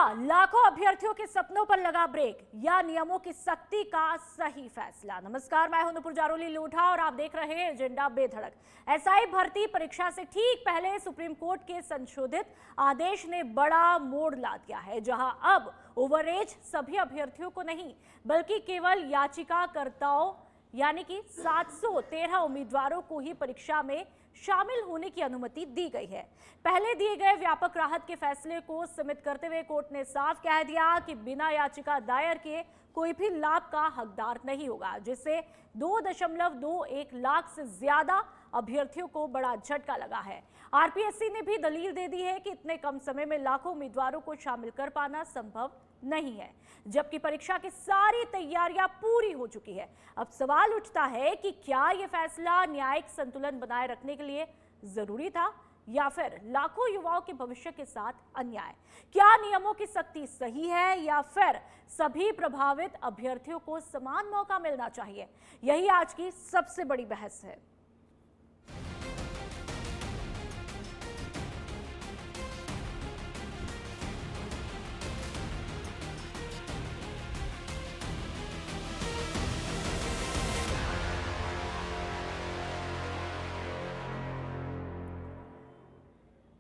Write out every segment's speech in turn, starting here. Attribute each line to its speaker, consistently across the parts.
Speaker 1: लाखों अभ्यर्थियों के सपनों पर लगा ब्रेक या नियमों की सख्ती का सही फैसला। नमस्कार, मैं हूं नुपुर जारोली लोढ़ा और आप देख रहे हैं एजेंडा बेधड़क। एसआई भर्ती परीक्षा से ठीक पहले सुप्रीम कोर्ट के संशोधित आदेश ने बड़ा मोड़ ला दिया है, जहां अब ओवरएज सभी अभ्यर्थियों को नहीं बल्कि केवल याचिकाकर्ताओं यानी कि 713 उम्मीदवारों को ही परीक्षा में शामिल होने की अनुमति दी गई है। पहले दिए गए व्यापक राहत के फैसले को सीमित करते हुए कोर्ट ने साफ कह दिया कि बिना याचिका दायर किए कोई भी लाभ का हकदार नहीं होगा, जिससे 2.21 लाख से ज्यादा अभ्यर्थियों को बड़ा झटका लगा है। आरपीएससी ने भी दलील दे दी है कि इतने कम समय में लाखों उम्मीदवारों को शामिल कर पाना संभव नहीं है, जबकि परीक्षा की सारी तैयारियां पूरी हो चुकी है। अब सवाल उठता है कि क्या यह फैसला न्यायिक संतुलन बनाए रखने के लिए जरूरी था या फिर लाखों युवाओं के भविष्य के साथ अन्याय? क्या नियमों की सख्ती सही है या फिर सभी प्रभावित अभ्यर्थियों को समान मौका मिलना चाहिए? यही आज की सबसे बड़ी बहस है।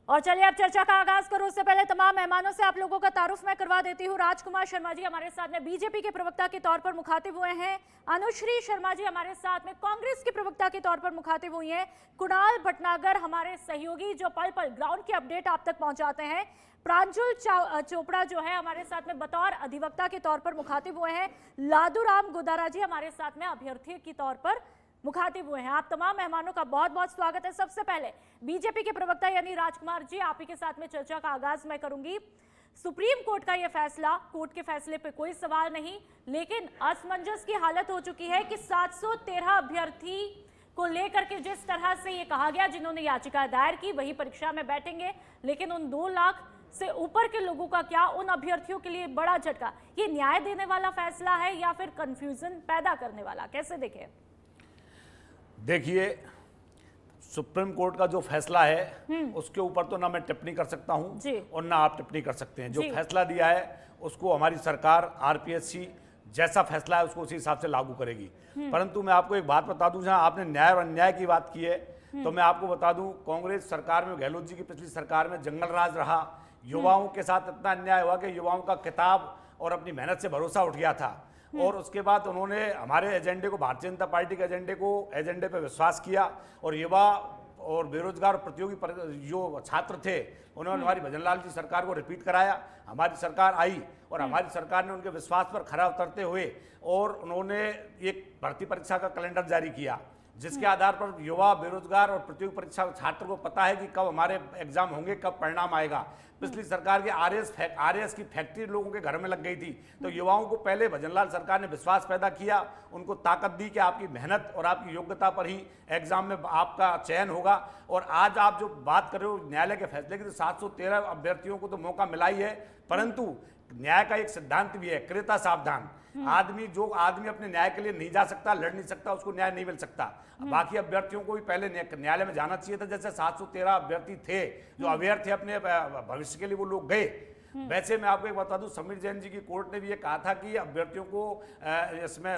Speaker 1: और चलिए अब चर्चा का आगाज करूं उससे पहले तमाम मेहमानों से आप लोगों का तारुफ मैं करवा देती हूं। राजकुमार शर्मा जी हमारे साथ में बीजेपी के प्रवक्ता के तौर पर मुखातिब हुए हैं। अनुश्री शर्मा जी हमारे साथ में कांग्रेस के प्रवक्ता के तौर पर मुखातिब हुई हैं। कुणाल भटनागर हमारे सहयोगी जो पल पल ग्राउंड की अपडेट आप तक पहुंचाते हैं। प्रांजुल चोपड़ा जो है हमारे साथ में बतौर अधिवक्ता के तौर पर मुखातिब हुए हैं। लादूराम गोदारा जी हमारे साथ में अभ्यर्थी के तौर पर मुखातिब हुए हैं। आप तमाम मेहमानों का बहुत बहुत स्वागत है। सबसे पहले बीजेपी के प्रवक्ता यानी राजकुमार जी, आप ही के साथ में चर्चा का आगाज मैं करूंगी। सुप्रीम कोर्ट का यह फैसला, कोर्ट के फैसले पे कोई सवाल नहीं, लेकिन असमंजस की हालत हो चुकी है कि 713 अभ्यर्थी को लेकर के जिस तरह से ये कहा गया, जिन्होंने याचिका दायर की वही परीक्षा में बैठेंगे, लेकिन उन 2 लाख से ऊपर के लोगों का क्या? उन अभ्यर्थियों के लिए बड़ा झटका। ये न्याय देने वाला फैसला है या फिर कंफ्यूजन पैदा करने वाला? कैसे देखें?
Speaker 2: देखिए, सुप्रीम कोर्ट का जो फैसला है उसके ऊपर तो ना मैं टिप्पणी कर सकता हूं और ना आप टिप्पणी कर सकते हैं। जो फैसला दिया है उसको हमारी सरकार आरपीएससी जैसा फैसला है उसको उसी हिसाब से लागू करेगी। परंतु मैं आपको एक बात बता दूं, जहां आपने न्याय और अन्याय की बात की है तो मैं आपको बता दूं, कांग्रेस सरकार में, गहलोत जी की पिछली सरकार में जंगल राज रहा। युवाओं के साथ इतना अन्याय हुआ कि युवाओं का किताब और अपनी मेहनत से भरोसा उठ गया था और उसके बाद उन्होंने हमारे एजेंडे को, भारतीय जनता पार्टी के एजेंडे पे विश्वास किया और युवा और बेरोजगार प्रतियोगी जो छात्र थे उन्होंने हमारी भजनलाल जी सरकार को रिपीट कराया। हमारी सरकार आई और हमारी सरकार ने उनके विश्वास पर खरा उतरते हुए और उन्होंने एक भर्ती परीक्षा का कैलेंडर जारी किया, जिसके आधार पर युवा, बेरोजगार और प्रतियोगी परीक्षा छात्र को पता है कि कब हमारे एग्जाम होंगे, कब परिणाम आएगा। पिछली सरकार के आरएस की फैक्ट्री लोगों के घर में लग गई थी, तो युवाओं को पहले भजनलाल सरकार ने विश्वास पैदा किया, उनको ताकत दी कि आपकी मेहनत और आपकी योग्यता पर ही एग्जाम में आपका चयन होगा। और आज आप जो बात कर रहे हो न्यायालय के फैसले की, तो 713 अभ्यर्थियों को तो मौका मिला ही है, परंतु न्याय का एक सिद्धांत भी है, क्रेता सावधान। जो आदमी अपने न्याय के लिए नहीं जा सकता, लड़ नहीं सकता, उसको न्याय नहीं मिल सकता। बाकी अभ्यर्थियों को भी पहले न्यायालय में जाना चाहिए था। जैसे 713 अभ्यर्थी थे जो अवेयर थे अपने भविष्य के लिए, वो लोग गए। वैसे मैं आपको एक बता दूं, समीर जैन जी की कोर्ट ने भी ये कहा था कि अभ्यर्थियों को इसमें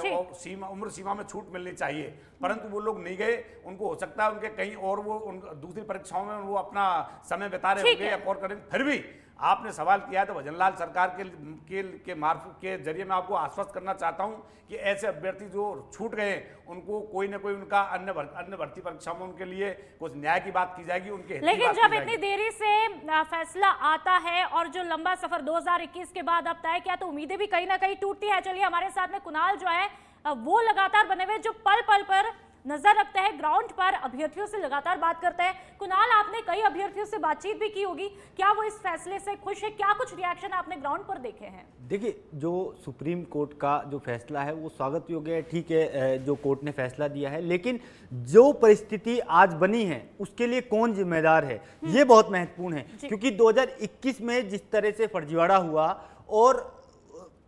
Speaker 2: उम्र सीमा में छूट मिलनी चाहिए, परंतु वो लोग नहीं गए। उनको हो सकता है उनके कहीं और वो दूसरी परीक्षाओं में वो अपना समय बिता रहे होंगे या और करेंगे। फिर भी आपने सवाल किया है तो भजनलाल सरकार के मार्फत के जरिए मैं आपको आश्वस्त करना चाहता हूं कि ऐसे अभ्यर्थी जो छूट गए उनको कोई ना कोई उनका अन्य भर्ती परीक्षा में उनके लिए कुछ न्याय की बात की जाएगी, उनके हित की बात की जाएगी।
Speaker 1: लेकिन जब इतनी देरी से फैसला आता है और जो लंबा सफर 2021 के बाद अब तय किया, तो उम्मीदें भी कहीं ना कहीं टूटती है। चलिए हमारे साथ में कुणाल जो है वो लगातार बने हुए, जो पल पल पर नजर रखते हैं, ग्राउंड पर अभ्यर्थियों से लगातार बात करते हैं। कुणाल, आपने कई अभ्यर्थियों से बातचीत भी की होगी, क्या वो इस फैसले से खुश है? क्या कुछ रिएक्शन आपने ग्राउंड पर देखे हैं?
Speaker 3: देखिए, जो सुप्रीम कोर्ट का जो फैसला है वो स्वागत योग्य है, ठीक है, जो कोर्ट ने फैसला दिया है, लेकिन जो परिस्थिति आज बनी है उसके लिए कौन जिम्मेदार है ये बहुत महत्वपूर्ण है। क्योंकि 2021 में जिस तरह से फर्जीवाड़ा हुआ और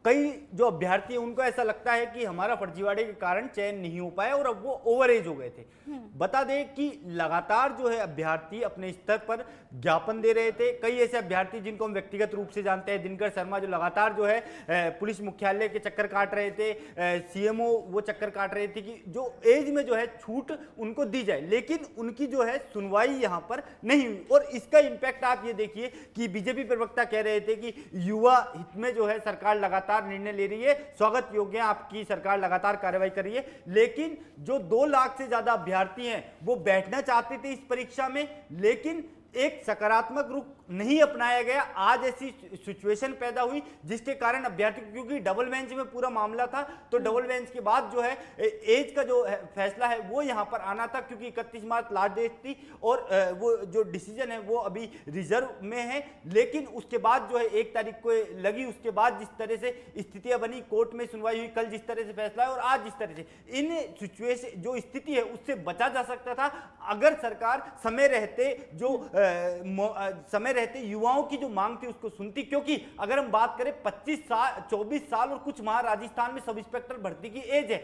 Speaker 3: कई जो अभ्यर्थी हैं उनको ऐसा लगता है कि हमारा फर्जीवाड़े के कारण चयन नहीं हो पाया और अब वो ओवर एज हो गए थे। बता दें कि लगातार जो है अभ्यर्थी अपने स्तर पर ज्ञापन दे रहे थे। कई ऐसे अभ्यर्थी जिनको हम व्यक्तिगत रूप से जानते हैं, दिनकर शर्मा जो लगातार जो है पुलिस मुख्यालय के चक्कर काट रहे थे, सीएमओ वो चक्कर काट रहे थे कि जो एज में जो है छूट उनको दी जाए, लेकिन उनकी जो है सुनवाई यहाँ पर नहीं हुई। और इसका इंपैक्ट आप ये देखिए कि बीजेपी प्रवक्ता कह रहे थे कि युवा हित में जो है सरकार लगातार निर्णय ले रही है, स्वागत योग्य है, आपकी सरकार लगातार कार्रवाई कर रही है। लेकिन जो 2 लाख से ज्यादा अभ्यर्थी हैं वो बैठना चाहते थे इस परीक्षा में, लेकिन एक सकारात्मक रुख नहीं अपनाया गया। आज ऐसी सिचुएशन पैदा हुई जिसके कारण अभ्यर्थी, क्योंकि डबल बेंच में पूरा मामला था, तो डबल बेंच के बाद जो है एज का जो फैसला है वो यहां पर आना था, क्योंकि 31 मार्च लास्ट डेट थी और वो जो डिसीजन है वो अभी रिजर्व में है। लेकिन उसके बाद जो है 1 तारीख को लगी, उसके बाद जिस तरह से स्थितियां बनी, कोर्ट में सुनवाई हुई, कल जिस तरह से फैसला है और आज जिस तरह से, इन सिचुएशन जो स्थिति है उससे बचा जा सकता था अगर सरकार समय रहते समय रहते युवाओं की जो मांग थी उसको सुनती। क्योंकि अगर हम बात करें 25 साल 24 साल और कुछ माह राजस्थान में सब इंस्पेक्टर भर्ती की एज है।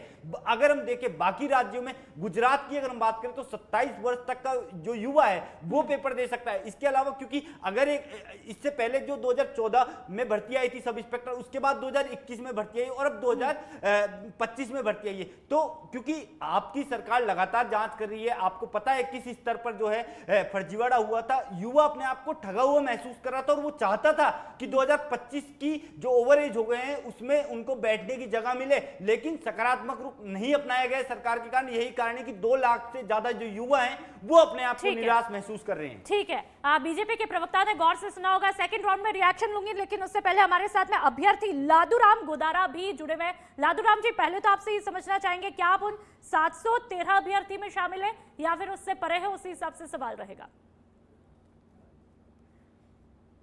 Speaker 3: अगर हम देखें बाकी राज्यों में, गुजरात की अगर हम बात करें तो 27 वर्ष तक का जो युवा है वो पेपर दे सकता है। इसके अलावा क्योंकि अगर इससे पहले जो 2014 में भर्ती आई थी सब इंस्पेक्टर, उसके बाद 2021 में भर्ती आई और अब 2025 में भर्ती आई है। तो क्योंकि आपकी सरकार लगातार जांच कर रही है, आपको पता है किस स्तर पर जो है फर्जीवाड़ा हुआ था, युवा अपने आप को ठगा हुआ महसूस कर रहा था और वो चाहता था कि 2025 की जो ओवर एज हो गए हैं उसमें उनको बैठने की जगह मिले, लेकिन सकारात्मक रुख नहीं अपनाया गया सरकार के कारण। यही कारण है कि 2 लाख से ज्यादा जो युवा हैं वो अपने आप को निराश महसूस कर रहे हैं।
Speaker 1: ठीक है, बीजेपी के प्रवक्ता ने गौर से सुना होगा। सेकंड राउंड में रिएक्शन लूंगी, लेकिन उससे पहले हमारे साथ में अभ्यर्थी लादूराम गोदारा भी जुड़े हुए हैं। लादूराम जी, पहले तो आपसे ये समझना चाहेंगे क्या आप उन 713 अभ्यर्थी में शामिल है या फिर उससे परे है? उसी हिसाब से सवाल रहेगा।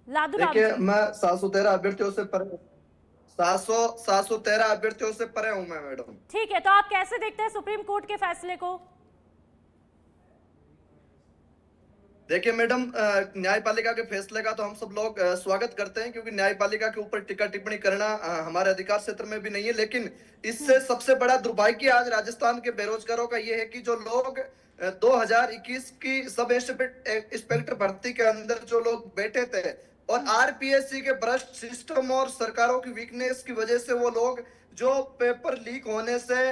Speaker 4: देखिए, मैं 713 अभ्यर्थियों से परे 713 अभ्यर्थियों से परे हूं मैं मैडम।
Speaker 1: ठीक है, तो आप कैसे देखते हैं सुप्रीम कोर्ट के फैसले को?
Speaker 4: देखिए मैडम, न्यायपालिका के फैसले का तो हम सब लोग स्वागत करते हैं, क्योंकि न्यायपालिका के ऊपर टीका टिप्पणी करना हमारे अधिकार क्षेत्र में भी नहीं है। लेकिन इससे सबसे बड़ा दुर्भाग्य आज राजस्थान के बेरोजगारों का ये है कि जो लोग 2021 की सब इंस्पेक्टर भर्ती के अंदर जो लोग बैठे थे और आरपीएससी के भ्रष्ट सिस्टम और सरकारों की वीकनेस की वजह से वो लोग जो पेपर लीक होने से,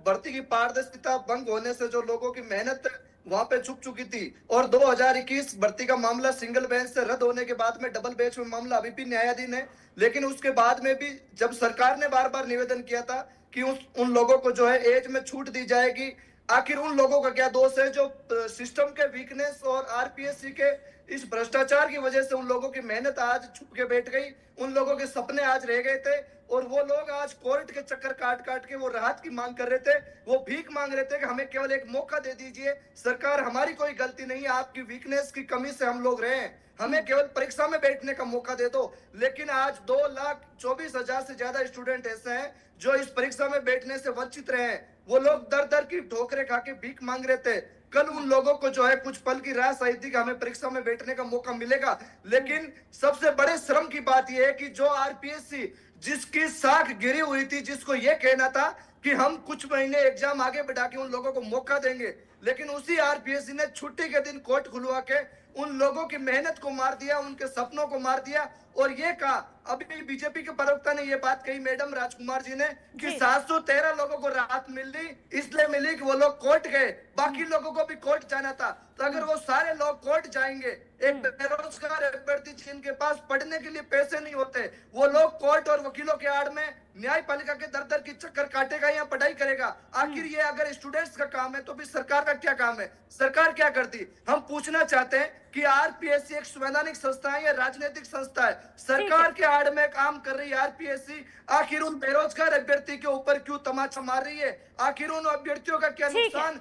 Speaker 4: भर्ती की पारदर्शिता भंग होने से जो लोगों की मेहनत वहां पे छुप चुकी थी, और 2021 भर्ती का मामला सिंगल बेंच से रद्द होने के बाद में डबल बेंच में मामला अभी भी न्यायाधीन है। लेकिन उसके बाद में भी जब सरकार ने बार बार निवेदन किया था कि उन लोगों को जो है एज में छूट दी जाएगी, आखिर उन लोगों का क्या दोष है जो सिस्टम के वीकनेस और आरपीएससी के इस भ्रष्टाचार की वजह से उन लोगों की मेहनत आज छुप के बैठ गई, उन लोगों के सपने आज रह गए थे और वो लोग आज कोर्ट के चक्कर काट काट के वो राहत की मांग कर रहे थे, वो भीख मांग रहे थे कि हमें केवल एक मौका दे दीजिए, सरकार हमारी कोई गलती नहीं है, आपकी वीकनेस की कमी से हम लोग रहे हैं, हमें केवल परीक्षा में बैठने का मौका दे दो। लेकिन आज 2,24,000 से ज्यादा स्टूडेंट ऐसे हैं जो इस परीक्षा में बैठने से वंचित रहे हैं। वो लोग दर दर की ठोकरें खा के भीख मांग रहे थे। कल उन लोगों को जो है कुछ पल की राह आई थी कि हमें परीक्षा में बैठने का मौका मिलेगा। लेकिन सबसे बड़े श्रम की बात यह है कि जो आरपीएससी जिसकी साख गिरी हुई थी, जिसको यह कहना था कि हम कुछ महीने एग्जाम आगे बढ़ा के उन लोगों को मौका देंगे, लेकिन उसी आरपीएससी ने छुट्टी के दिन कोर्ट खुलवा के उन लोगों की मेहनत को मार दिया, उनके सपनों को मार दिया। और ये कहा, अभी बीजेपी के प्रवक्ता ने ये बात कही मैडम राजकुमार जी ने कि 713 लोगों को राहत मिली, इसलिए मिली कि वो लोग कोर्ट गए, बाकी लोगों को भी कोर्ट जाना था। तो अगर वो सारे लोग कोर्ट जाएंगे, एक बेरोजगार अभ्यर्थी जिनके पास पढ़ने के लिए पैसे नहीं होते, वो लोग कोर्ट और वकीलों के आड़ में न्यायपालिका के दर दर की चक्कर काटेगा या पढ़ाई करेगा। आखिर ये अगर स्टूडेंट्स का काम है तो भी सरकार का क्या काम है? सरकार क्या करती? हम पूछना चाहते हैं कि आरपीएससी एक संवैधानिक संस्था है या राजनीतिक संस्था है? सरकार के आड़ में काम कर रही है आरपीएससी, आखिर उन बेरोजगार अभ्यर्थी के ऊपर क्यों तमाचा मार रही है? आखिर उन अभ्यर्थियों का क्या नुकसान,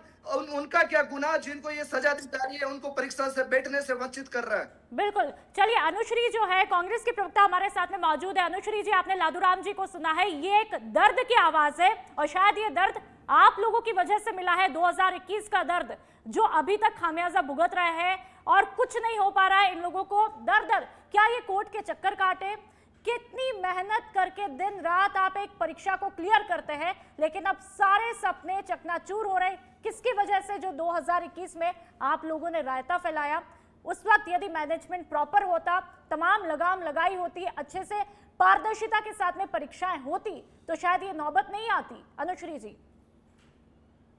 Speaker 4: उनका क्या गुनाह जिनको ये सजा दी जा रही है, उनको परीक्षा से बैठने से वंचित कर रहा है?
Speaker 1: बिल्कुल। चलिए, अनुश्री जो है कांग्रेस की प्रवक्ता हमारे साथ में मौजूद है। अनुश्री जी, आपने लादूराम जी को सुना है, ये एक दर्द की आवाज है और शायद ये दर्द आप लोगों की वजह से मिला है। 2021 का दर्द जो अभी तक खामियाजा भुगत रहे हैं और कुछ नहीं हो पा रहा है इन लोगों को। दर दर क्या ये कोर्ट के चक्कर काटे, कितनी मेहनत करके दिन रात आप एक परीक्षा को क्लियर करते हैं, लेकिन अब सारे सपने चकनाचूर हो रहे। किसकी वजह से? जो 2021 में आप लोगों ने रायता फैलाया, उस वक्त यदि मैनेजमेंट प्रॉपर होता, तमाम लगाम लगाई होती, अच्छे से पारदर्शिता के साथ में परीक्षाएं होती, तो शायद ये नौबत नहीं आती। अनुश्री जी।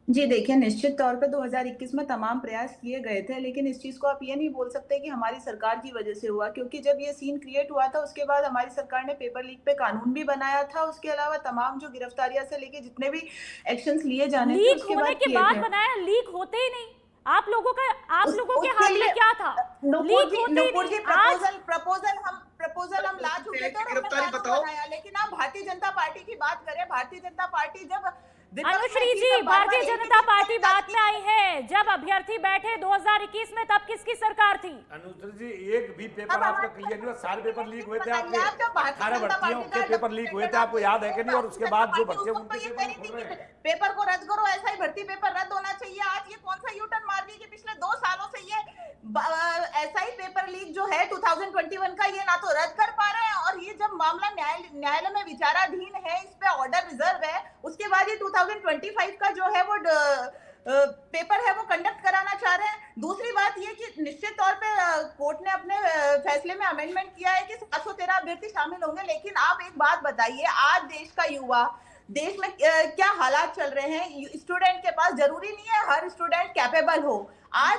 Speaker 5: जी देखिए, निश्चित तौर पे 2021 में तमाम प्रयास किए गए थे, लेकिन इस चीज को आप ये नहीं बोल सकते कि हमारी सरकार की वजह से हुआ, क्योंकि जब ये सीन क्रिएट हुआ था उसके बाद हमारी सरकार ने पेपर लीक पे कानून भी बनाया था। उसके अलावा तमाम जो गिरफ्तारियां से लेके जितने भी एक्शंस लिए जाने थे
Speaker 1: लीक
Speaker 5: उसके
Speaker 1: होने के बाद बनाया, लीक होते ही नहीं। आप लोगों के हाथ में क्या था? लीक होते ही
Speaker 5: प्रपोजल हम ला चुके थे और हमने बनाया। लेकिन आप भारतीय जनता पार्टी की बात करें, भारतीय जनता पार्टी जब
Speaker 1: अनुश्री जी, भारतीय जनता पार्टी बात में आई है। जब अभ्यर्थी बैठे 2021 में, तब किसकी सरकार थी?
Speaker 2: अनुश्री जी, एक भी पेपर आपका क्लियर नहीं हुआ, सारे पेपर लीक हुए थे आपके। 18 भर्तियों के पेपर लीक हुए थे, आपको याद है कि नहीं? और उसके बाद जो बच्चे उनके
Speaker 5: पेपर को रद्द करो, ऐसा ही भर्ती पेपर रद्द होना चाहिए। आज ये कौन सा यूटर्न मार दी कि पिछले 2 सालों से ये ऐसा ही पेपर लीक जो है 2021 का, ये ना तो रद्द कर पा रहे हैं, और ये जब मामला न्यायालय में विचाराधीन है, इस पे ऑर्डर रिजर्व है, उसके बाद ये 2025 का जो है वो पेपर है वो कंडक्ट कराना चाह रहे हैं। दूसरी बात ये कि निश्चित तौर पे कोर्ट ने अपने फैसले में अमेंडमेंट किया है कि 713 अभ्यर्थी शामिल होंगे, लेकिन आप एक बात बताइए, आज देश का युवा, देश में क्या हालात चल रहे हैं। स्टूडेंट के पास जरूरी नहीं है हर स्टूडेंट कैपेबल हो। आज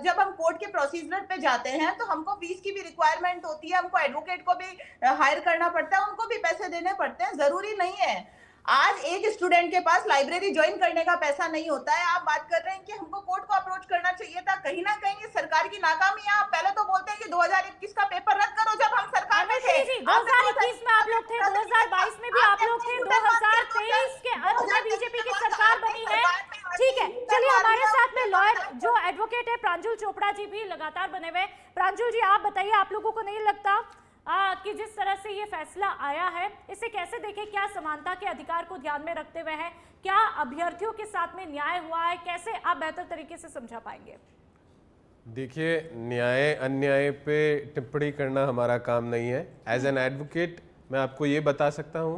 Speaker 5: जब हम कोर्ट के प्रोसीजर पे जाते हैं तो हमको फीस की भी रिक्वायरमेंट होती है, हमको एडवोकेट को भी हायर करना पड़ता है, उनको भी पैसे देने पड़ते हैं। जरूरी नहीं है आज एक स्टूडेंट के पास लाइब्रेरी ज्वाइन करने का पैसा नहीं होता है। आप बात कर रहे हैं कि हमको कोर्ट को अप्रोच करना चाहिए था, कहीं ना कहीं सरकार की नाकामी है। आप पहले तो बोलते हैं कि 2021 का पेपर रद्द करो, जब हम सरकार में थे।
Speaker 1: 2021 में आप लोग थे, 2022 में भी आप लोग थे, 2023 के अंत में बीजेपी की सरकार बनी है। ठीक है, चलिए हमारे साथ में लॉयर जो एडवोकेट है प्रांजुल चोपड़ा जी भी लगातार बने हुए। प्रांजुल जी, आप बताइए, आप लोगों को नहीं लगता कि जिस तरह से ये फैसला आया है, इसे कैसे देखें? क्या समानता के अधिकार को ध्यान में रखते हुए है? क्या अभ्यर्थियों के साथ में न्याय हुआ है? कैसे आप बेहतर तरीके से समझा पाएंगे?
Speaker 6: देखिए, न्याय अन्याय पे टिप्पणी करना हमारा काम नहीं है। एज एन एडवोकेट मैं आपको ये बता सकता हूँ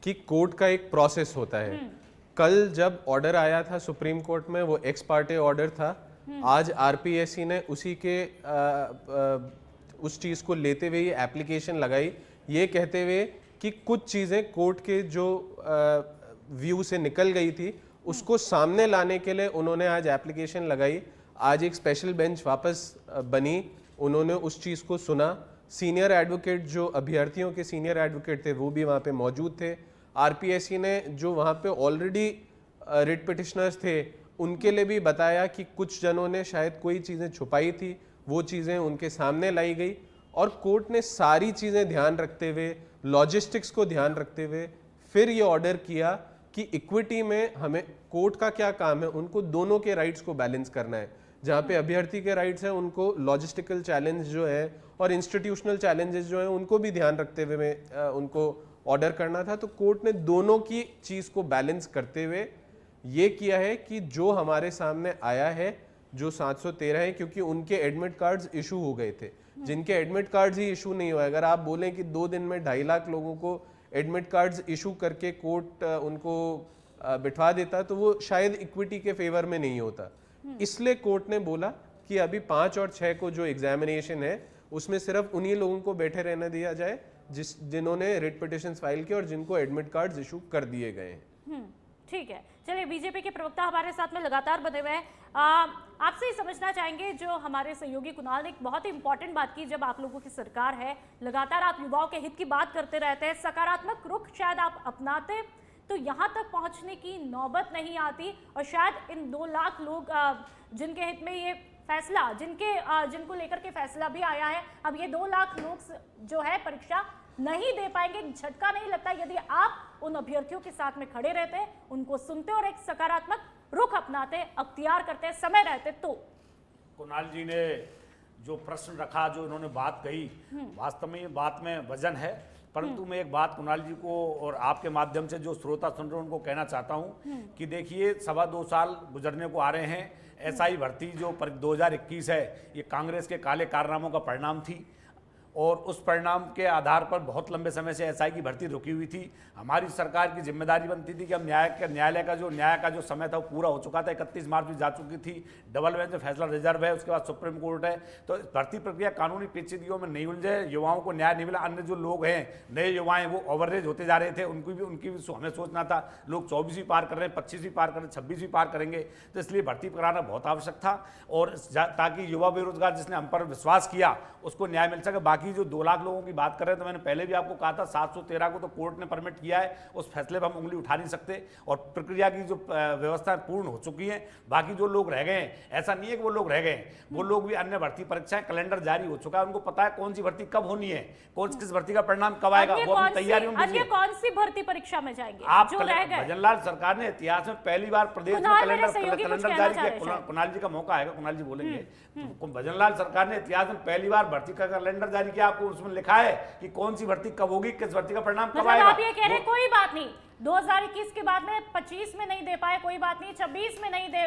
Speaker 6: कि कोर्ट का एक प्रोसेस होता है। कल जब ऑर्डर आया था सुप्रीम कोर्ट में, वो एक्स पार्टे ऑर्डर था। आज आरपीएससी ने उसी के उस चीज़ को लेते हुए ये एप्लीकेशन लगाई, ये कहते हुए कि कुछ चीज़ें कोर्ट के जो व्यू से निकल गई थी उसको सामने लाने के लिए उन्होंने आज एप्लीकेशन लगाई। आज एक स्पेशल बेंच वापस बनी, उन्होंने उस चीज़ को सुना। सीनियर एडवोकेट, जो अभ्यर्थियों के सीनियर एडवोकेट थे, वो भी वहाँ पे मौजूद थे। आरपीएससी ने जो वहाँ पे ऑलरेडी रिट पिटिशनर्स थे उनके लिए भी बताया कि कुछ जनों ने शायद कोई चीज़ें छुपाई थी, वो चीज़ें उनके सामने लाई गई। और कोर्ट ने सारी चीज़ें ध्यान रखते हुए, लॉजिस्टिक्स को ध्यान रखते हुए फिर ये ऑर्डर किया कि इक्विटी में हमें, कोर्ट का क्या काम है, उनको दोनों के राइट्स को बैलेंस करना है। जहाँ पे अभ्यर्थी के राइट्स हैं उनको लॉजिस्टिकल चैलेंज जो है और इंस्टीट्यूशनल चैलेंजेस जो है उनको भी ध्यान रखते हुए उनको ऑर्डर करना था। तो कोर्ट ने दोनों की चीज़ को बैलेंस करते हुए ये किया है कि जो हमारे सामने आया है, जो 713 है, क्योंकि उनके एडमिट कार्ड्स इशू हो गए थे, जिनके एडमिट कार्ड्स ही इशू नहीं हुए। अगर आप बोलें कि 2 दिन में 2.5 लाख लोगों को एडमिट कार्ड्स इशू करके कोर्ट उनको बिठवा देता तो वो शायद इक्विटी के फेवर में नहीं होता। इसलिए कोर्ट ने बोला कि अभी 5 और 6 को जो एग्जामिनेशन है उसमें सिर्फ उन्हीं लोगों को बैठे रहने दिया जाए जिन्होंने रिट पिटिशंस फाइल किए और जिनको एडमिट कार्ड्स इशू कर दिए गए हैं।
Speaker 1: ठीक है, चलिए बीजेपी के प्रवक्ता हमारे साथ में लगातार बने हुए हैं। आपसे ही समझना चाहेंगे, जो हमारे सहयोगी कुणाल ने एक बहुत ही इंपॉर्टेंट बात की, जब आप लोगों की सरकार है, लगातार आप युवाओं के हित की बात करते रहते हैं, सकारात्मक रुख शायद आप अपनाते तो यहाँ तक पहुँचने की नौबत नहीं आती, और शायद इन 2 लाख लोग जिनके हित में ये फैसला, जिनको लेकर के फैसला भी आया है, अब ये 2 लाख लोग जो है परीक्षा नहीं दे पाएंगे। झटका नहीं लगता यदि आप उन अभ्यर्थियों के साथ में खड़े रहते, उनको सुनते और एक सकारात्मक रुख अपनाते, अख्तियार करते समय रहते तो?
Speaker 2: कुणाल जी ने जो प्रश्न रखा, जो इन्होंने बात कही, वास्तव में ये बात में वजन है। परंतु मैं एक बात कुणाल जी को और आपके माध्यम से जो श्रोता सुन रहे हैं उनको कहना चाहता हूं कि देखिए, 2.25 साल गुजरने को आ रहे हैं। एसआई भर्ती जो 2021 है, ये कांग्रेस के काले कारनामों का परिणाम थी। और उस परिणाम के आधार पर बहुत लंबे समय से एसआई की भर्ती रुकी हुई थी। हमारी सरकार की जिम्मेदारी बनती थी कि हम न्याय का जो समय था वो पूरा हो चुका था, 31 मार्च भी जा चुकी थी, डबल बेंच में फैसला रिजर्व है, उसके बाद सुप्रीम कोर्ट है, तो भर्ती प्रक्रिया कानूनी पेचीदगियों में नहीं उलझे, युवाओं को न्याय नहीं मिला। अन्य जो लोग हैं, नए युवा हैं, वो ओवरेज होते जा रहे थे, उनकी भी हमें सोचना था। लोग 24वीं पार कर रहे हैं, 25वीं पार कर रहे हैं, 26वीं पार करेंगे, तो इसलिए भर्ती कराना बहुत आवश्यक था, और ताकि युवा बेरोजगार जिसने हम पर विश्वास किया उसको न्याय मिल सके। बाकी जो 2 लाख लोगों की बात कर रहे हैं, तो मैंने पहले भी आपको कहा था 713 को तो कोर्ट ने परमिट किया है, उस फैसले पर हम उंगली उठा नहीं सकते, और प्रक्रिया की जो व्यवस्था पूर्ण हो चुकी है। बाकी जो लोग रह गए हैं, ऐसा नहीं है कि वो लोग रह गए हैं, वो लोग भी अन्य भर्ती परीक्षाएं, कैलेंडर जारी हो चुका है, उनको पता है कौन सी भर्ती कब होनी है, किस भर्ती का परिणाम कब आएगा, वो अपनी तैयारियों में
Speaker 1: अन्य कौन सी भर्ती परीक्षा में जाएंगे
Speaker 2: आप
Speaker 1: जो रह गए?
Speaker 2: भजनलाल सरकार ने इतिहास में पहली बार प्रदेश में कैलेंडर जारी किया। कुणाल जी का मौका आएगा, कुणाल जी बोलेंगे। भजनलाल सरकार ने इतिहास में पहली बार भर्ती का कैलेंडर जारी किया, आपको उसमें लिखा है कि कौन सी भर्ती कब होगी, किस भर्ती का परिणाम कब आएगा।
Speaker 1: आप ये कह रहे कोई बात नहीं, 2021 के बाद में 25 में नहीं दे पाए कोई बात नहीं, 26 में नहीं दे,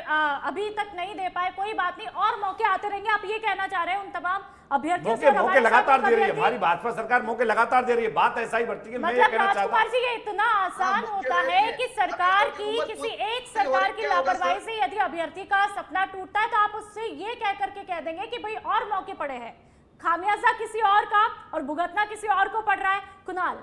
Speaker 1: अभी तक नहीं दे पाए कोई बात नहीं, और मौके आते रहेंगे। आप ये कहना चाह रहे हैं उन तमाम अभ्यर्थियों से?
Speaker 2: मौके लगातार दे रही है हमारी भाजपा सरकार, मौके लगातार दे रही है। बात ऐसा ही भर्ती की मैं ये कहना चाहता हूं,
Speaker 1: जी, ये इतना आसान होता है कि सरकार की किसी एक सरकार की लापरवाही से यदि अभ्यर्थी का सपना टूटता है तो आप उससे ये कह करके कह देंगे कि भाई और मौके पड़े हैं, खामियाजा किसी और का और भुगतना किसी और को पड़ रहा है। कुणाल,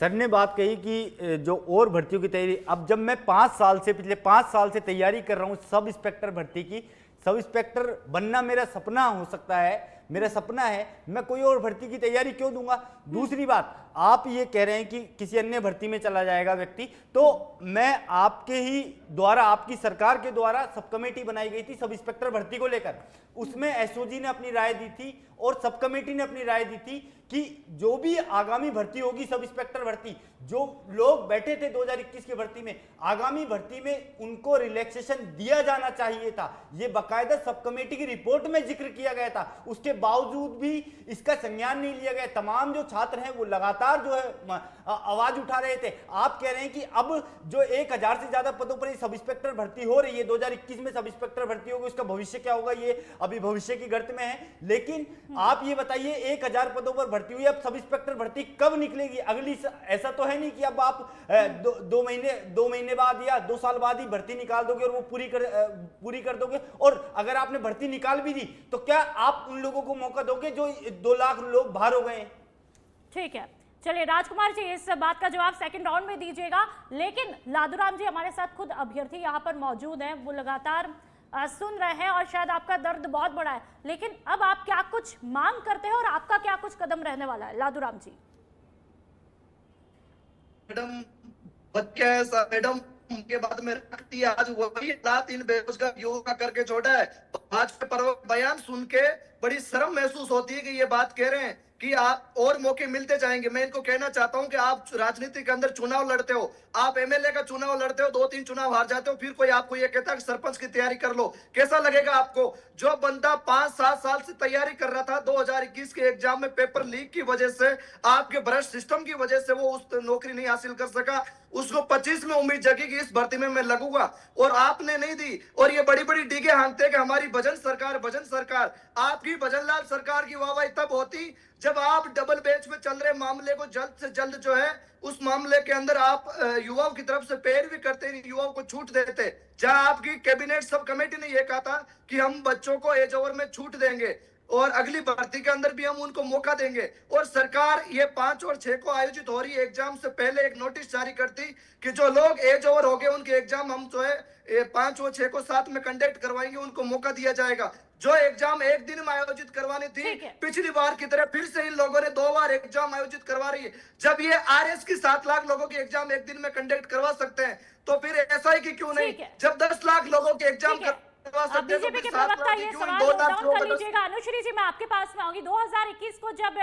Speaker 3: सर ने बात कही कि जो और भर्तियों की तैयारी, अब जब मैं पिछले 5 साल से तैयारी कर रहा हूं सब इंस्पेक्टर भर्ती की, सब इंस्पेक्टर बनना मेरा सपना हो सकता है, मेरा सपना है, मैं कोई और भर्ती की तैयारी क्यों दूंगा? दूसरी बात, आप ये कह रहे हैं कि किसी अन्य भर्ती में चला जाएगा व्यक्ति, तो मैं आपके ही द्वारा, आपकी सरकार के द्वारा सब कमेटी बनाई गई थी सब इंस्पेक्टर भर्ती को लेकर, उसमें एसओजी ने अपनी राय दी थी और सब कमेटी ने अपनी राय दी थी कि जो भी आगामी भर्ती होगी सब इंस्पेक्टर भर्ती, जो लोग बैठे थे 2021 की भर्ती में, आगामी भर्ती में उनको रिलैक्सेशन दिया जाना चाहिए था। ये बाकायदा सब कमेटी की रिपोर्ट में जिक्र किया गया था, उसके बावजूद भी इसका संज्ञान नहीं लिया गया। तमाम जो छात्र हैं वो लगातार जो है आवाज उठा रहे थे। आप कह रहे हैं कि अब जो 1000 से ज्यादा पदों पर सब इंस्पेक्टर भर्ती हो रही है, 2021 में सब इंस्पेक्टर भर्ती होगी, उसका भविष्य क्या होगा ये अभी भविष्य की गर्त में है। लेकिन आप ये बताइए 1000 पदों पर भर्ती हुई, अब सब इंस्पेक्टर भर्ती कब निकलेगी अगली? ऐसा तो है नहीं कि अब आप 2 महीने बाद या 2 साल बाद ही भर्ती निकाल दोगे और वो पूरी कर दोगे। और अगर आपने भर्ती निकाल भी दी तो क्या आप उन लोगों को मौका दोगे जो 2 लाख लोग बाहर हो गए?
Speaker 1: ठीक है, चलिए राजकुमार जी इस बात का जवाब सेकंड राउंड में दीजिएगा, लेकिन लादूराम जी हमारे साथ खुद अभ्यर्थी यहाँ पर मौजूद हैं, वो लगातार सुन रहे हैं और शायद आपका दर्द बहुत बड़ा है, लेकिन अब आप क्या कुछ मांग करते हैं और आपका क्या कुछ कदम रहने वाला है? लादूराम जी।
Speaker 4: मैडम के बाद में रखती है, आज वही रात इन बेरोजगार युवकों का करके छोड़ा है। आज के पर्व बयान सुन के बड़ी शर्म महसूस होती है कि ये बात कह रहे हैं कि आप और मौके मिलते जाएंगे। मैं इनको कहना चाहता हूं कि आप राजनीति के अंदर चुनाव लड़ते हो, आप एमएलए का चुनाव लड़ते हो, 2-3 चुनाव हार जाते हो, फिर कोई आपको ये कहता है कि सरपंच की तैयारी कर लो, कैसा लगेगा आपको? जो बंदा 5-7 साल से तैयारी कर रहा था, 2021 के एग्जाम में पेपर लीक की वजह से, आपके भ्रष्ट सिस्टम की वजह से वो उस नौकरी नहीं हासिल कर सका, उसको 25 में उम्मीद जगी कि इस भर्ती में मैं लगूंगा, और आपने नहीं दी। और ये बड़ी बड़ी डीगे हाँकते कि हमारी भजन सरकार। आपकी भजनलाल सरकार की वाहवाही तब होती जब आप डबल बेंच में चल रहे मामले को जल्द से जल्द जो है उस मामले के अंदर आप युवाओं की तरफ से पैर भी करते, युवाओं को छूट देते। जहां आपकी कैबिनेट सब कमेटी ने यह कहा था कि हम बच्चों को एज ओवर में छूट देंगे और अगली भर्ती के अंदर भी हम उनको मौका देंगे, और सरकार ये 5 और 6 को आयोजित हो रही एग्जाम से पहले एक नोटिस जारी करती कि जो लोग एज ओवर हो गए उनके एग्जाम हम जो है 5 और 6 को साथ में कंडक्ट करवाएंगे, उनको मौका दिया जाएगा। जो एग्जाम एक दिन में आयोजित करवानी थी पिछली बार की तरह फिर से इन लोगों ने 2 बार एग्जाम आयोजित करवा रही है। जब ये आरएस की 7 लाख लोगों के एग्जाम एक दिन में कंडक्ट करवा सकते हैं तो फिर ऐसा ही कि क्यों नहीं, जब 10 लाख लोगों के एग्जाम
Speaker 1: बीजेपी के प्रवक्ता ये सवाल नोट डाउन कर लीजिएगा। अनुश्री जी, मैं आपके पास में आऊंगी। 2021 को जब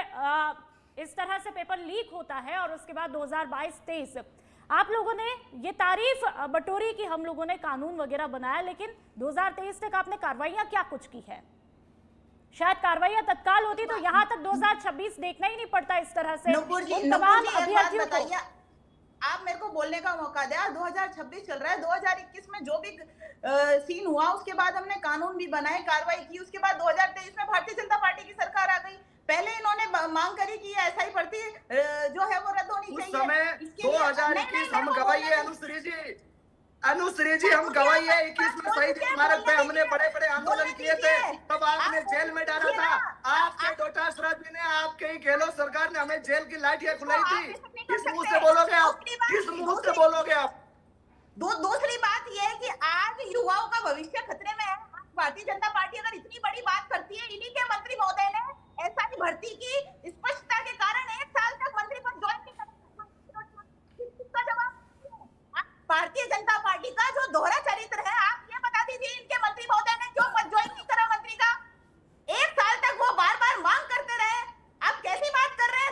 Speaker 1: इस तरह से पेपर लीक होता है और उसके बाद 2022-23 आप लोगों ने ये तारीफ बटोरी कि हम लोगों ने कानून वगैरह बनाया, लेकिन 2023 तक आपने कार्रवाइयां क्या कुछ की है? शायद कार्रवाइयां तत्काल होती तो यहाँ तक 2026 देखना ही नहीं पड़ता इस तरह से तमाम अभ्यर्थियों को।
Speaker 5: आप मेरे को बोलने का मौका दिया, 2026 चल रहा है, 2021 में जो भी सीन हुआ उसके बाद हमने कानून भी बनाए, कार्रवाई की, उसके बाद 2023 में भारतीय जनता पार्टी की सरकार आ गई। पहले इन्होंने मांग करी कि एसआई भर्ती जो है वो रद्द होनी
Speaker 4: उस
Speaker 5: चाहिए।
Speaker 4: समय
Speaker 5: इसके लिए-
Speaker 4: 2021 हम
Speaker 5: नहीं,
Speaker 4: गवाइए अनुश्री जी हम गवाइए 21 में शहीद स्मारक पे हमने बड़े बड़े आंदोलन किए थे, तब आपने जेल में डाला था। आपके डोटासरा जी ने, आपके ही गहलोत सरकार ने हमें जेल की लाठियां खुलाई थी। किस मुंह से बोलोगे आप, किस मुंह से बोलोगे आप?
Speaker 5: दूसरी बात यह है कि आज युवाओं का भविष्य खतरे में है। भारतीय जनता पार्टी अगर इतनी बड़ी बात करती है, इन्हीं के मंत्री महोदय ने एसआई भर्ती की स्पष्टता के कारण 1 साल तक मंत्री पद ज्वाइन नहीं कर। इसका जवाब भारतीय जनता पार्टी का जो दोहरा चरित्र है, आप ये बता दीजिए इनके मंत्री महोदय ने क्यों पद ज्वाइन नहीं करा मंत्री का? 1 साल तक वो बार बार मांग करते रहे। आप कैसी बात कर रहे हैं?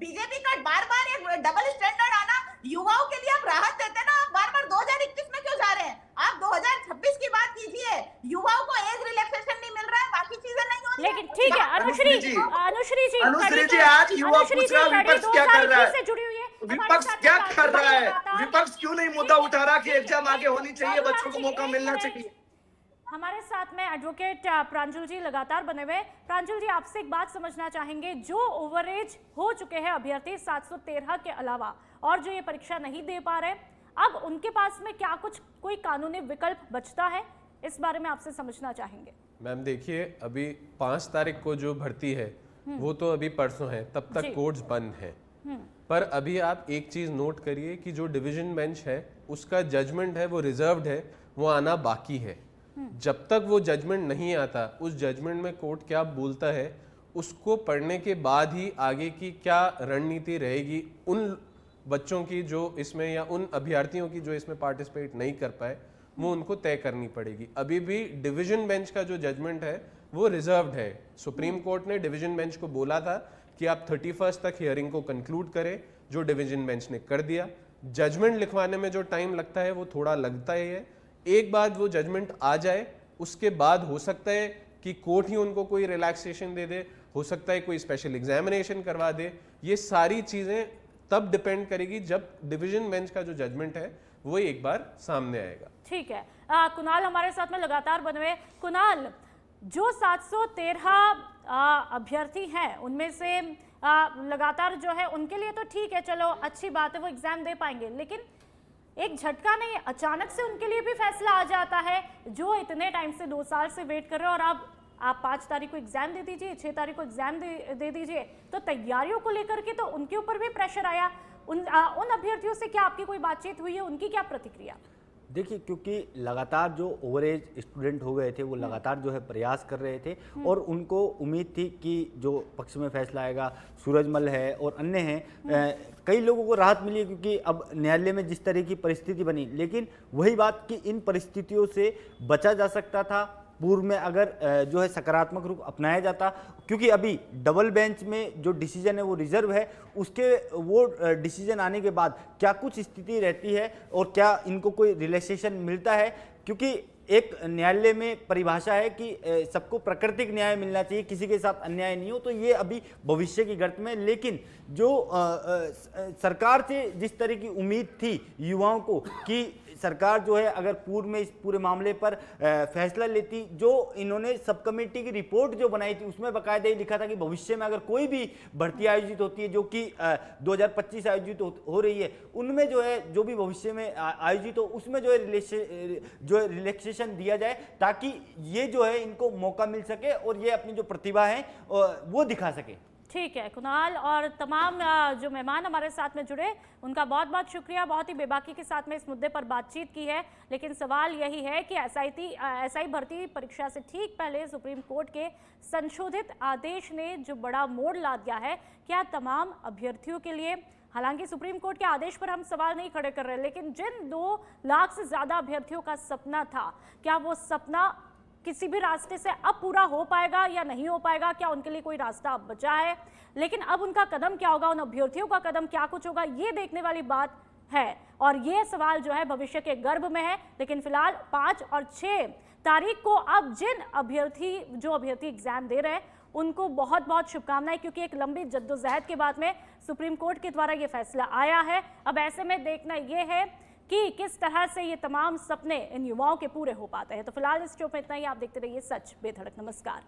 Speaker 5: बीजेपी का बार बार एक डबल स्टैंडर्ड आना, युवाओं के लिए आप राहत देते ना, आप बार बार 2021 में क्यों जा रहे हैं? आप 2026 की बात कीजिए। युवाओं को एज रिलैक्सेशन नहीं मिल रहा है, बाकी चीजें नहीं हो रही।
Speaker 1: लेकिन ठीक है अनुश्री जी,
Speaker 4: आज युवा पूछ रहा है विपक्ष क्या कर रहा है,
Speaker 1: जुड़ी हुई है।
Speaker 4: विपक्ष क्या कर रहा है, विपक्ष क्यों नहीं मुद्दा उठा रहा कि एग्जाम आगे होनी चाहिए, बच्चों को मौका मिलना चाहिए?
Speaker 1: हमारे साथ में एडवोकेट प्रांजल जी लगातार बने हुए। प्रांजल जी, आपसे एक बात समझना चाहेंगे, जो ओवरेज हो चुके हैं अभ्यर्थी 713 के अलावा और जो ये परीक्षा नहीं दे पा रहे, अब उनके पास में क्या कोई कानूनी विकल्प बचता है, इस बारे में आपसे समझना चाहेंगे।
Speaker 6: मैम देखिए, अभी 5 तारीख को जो भर्ती है वो तो अभी परसों है, तब तक कोर्ट्स बंद है। पर अभी आप एक चीज नोट करिए कि जो डिवीजन बेंच है उसका जजमेंट है वो रिजर्व्ड है, वो आना बाकी है। जब तक वो जजमेंट नहीं आता, उस जजमेंट में कोर्ट क्या बोलता है उसको पढ़ने के बाद ही आगे की क्या रणनीति रहेगी उन बच्चों की जो इसमें, या उन अभ्यर्थियों की जो इसमें पार्टिसिपेट नहीं कर पाए, वो उनको तय करनी पड़ेगी। अभी भी डिवीजन बेंच का जो जजमेंट है वो रिजर्व्ड है। सुप्रीम कोर्ट ने डिवीजन बेंच को बोला था कि आप 31 तक हियरिंग को कंक्लूड करें, जो डिवीजन बेंच ने कर दिया। जजमेंट लिखवाने में जो टाइम लगता है वो थोड़ा लगता ही है। एक बार वो जजमेंट आ जाए उसके बाद हो सकता है कि कोर्ट ही उनको कोई रिलैक्सेशन दे दे, हो सकता है कोई स्पेशल एग्जामिनेशन करवा दे। ये सारी चीजें तब डिपेंड करेगी जब डिवीजन बेंच का जो जजमेंट है वो एक बार सामने आएगा।
Speaker 1: ठीक है, कुणाल हमारे साथ में लगातार बने हुए। कुणाल, जो 713 अभ्यर्थी हैं उनमें से लगातार जो है उनके लिए तो ठीक है, चलो अच्छी बात है, वो एग्जाम दे पाएंगे, लेकिन एक झटका नहीं, अचानक से उनके लिए भी फैसला आ जाता है जो इतने टाइम से 2 साल से वेट कर रहे हो, और अब आप 5 तारीख को एग्जाम दे दीजिए, 6 तारीख को एग्जाम दे दीजिए, तो तैयारियों को लेकर के तो उनके ऊपर भी प्रेशर आया। उन अभ्यर्थियों से क्या आपकी कोई बातचीत हुई है, उनकी क्या प्रतिक्रिया?
Speaker 3: देखिए, क्योंकि लगातार जो ओवरेज स्टूडेंट हो गए थे वो लगातार जो है प्रयास कर रहे थे और उनको उम्मीद थी कि जो पक्ष में फैसला आएगा, सूरजमल है और अन्य हैं, कई लोगों को राहत मिली क्योंकि अब न्यायालय में जिस तरह की परिस्थिति बनी, लेकिन वही बात कि इन परिस्थितियों से बचा जा सकता था पूर्व में अगर जो है सकारात्मक रूप अपनाया जाता, क्योंकि अभी डबल बेंच में जो डिसीजन है वो रिजर्व है, उसके वो डिसीजन आने के बाद क्या कुछ स्थिति रहती है और क्या इनको कोई रिलैक्सेशन मिलता है, क्योंकि एक न्यायालय में परिभाषा है कि सबको प्राकृतिक न्याय मिलना चाहिए, किसी के साथ अन्याय नहीं हो, तो ये अभी भविष्य की गर्त में। लेकिन जो सरकार से जिस तरह की उम्मीद थी युवाओं को कि सरकार जो है अगर पूर्व में इस पूरे मामले पर फैसला लेती, जो इन्होंने सब कमेटी की रिपोर्ट जो बनाई थी उसमें बाकायदा ही लिखा था कि भविष्य में अगर कोई भी भर्ती आयोजित होती है जो कि 2025 आयोजित हो रही है, उनमें जो है जो भी भविष्य में आयोजित हो उसमें जो है रिलैक्सेशन दिया जाए, ताकि ये जो है इनको मौका मिल सके और ये अपनी जो प्रतिभा है वो दिखा सके।
Speaker 1: ठीक है कुणाल, और तमाम जो मेहमान हमारे साथ में जुड़े उनका बहुत बहुत शुक्रिया, बहुत ही बेबाकी के साथ में इस मुद्दे पर बातचीत की है। लेकिन सवाल यही है कि एसआई भर्ती परीक्षा से ठीक पहले सुप्रीम कोर्ट के संशोधित आदेश ने जो बड़ा मोड़ ला दिया है, क्या तमाम अभ्यर्थियों के लिए, हालांकि सुप्रीम कोर्ट के आदेश पर हम सवाल नहीं खड़े कर रहे, लेकिन जिन 2 लाख से ज्यादा अभ्यर्थियों का सपना था, क्या वो सपना किसी भी रास्ते से अब पूरा हो पाएगा या नहीं हो पाएगा, क्या उनके लिए कोई रास्ता अब बचा है? लेकिन अब उनका कदम क्या होगा, उन अभ्यर्थियों का कदम क्या कुछ होगा, ये देखने वाली बात है, और ये सवाल जो है भविष्य के गर्भ में है। लेकिन फिलहाल 5 और 6 तारीख को अब जिन अभ्यर्थी एग्जाम दे रहे हैं उनको बहुत बहुत शुभकामनाएं, क्योंकि एक लंबी जद्दोजहद के बाद में सुप्रीम कोर्ट के द्वारा ये फैसला आया है। अब ऐसे में देखना ये है कि किस तरह से ये तमाम सपने इन युवाओं के पूरे हो पाते हैं। तो फिलहाल इस शो में इतना ही। आप देखते रहिए सच बेधड़क। नमस्कार।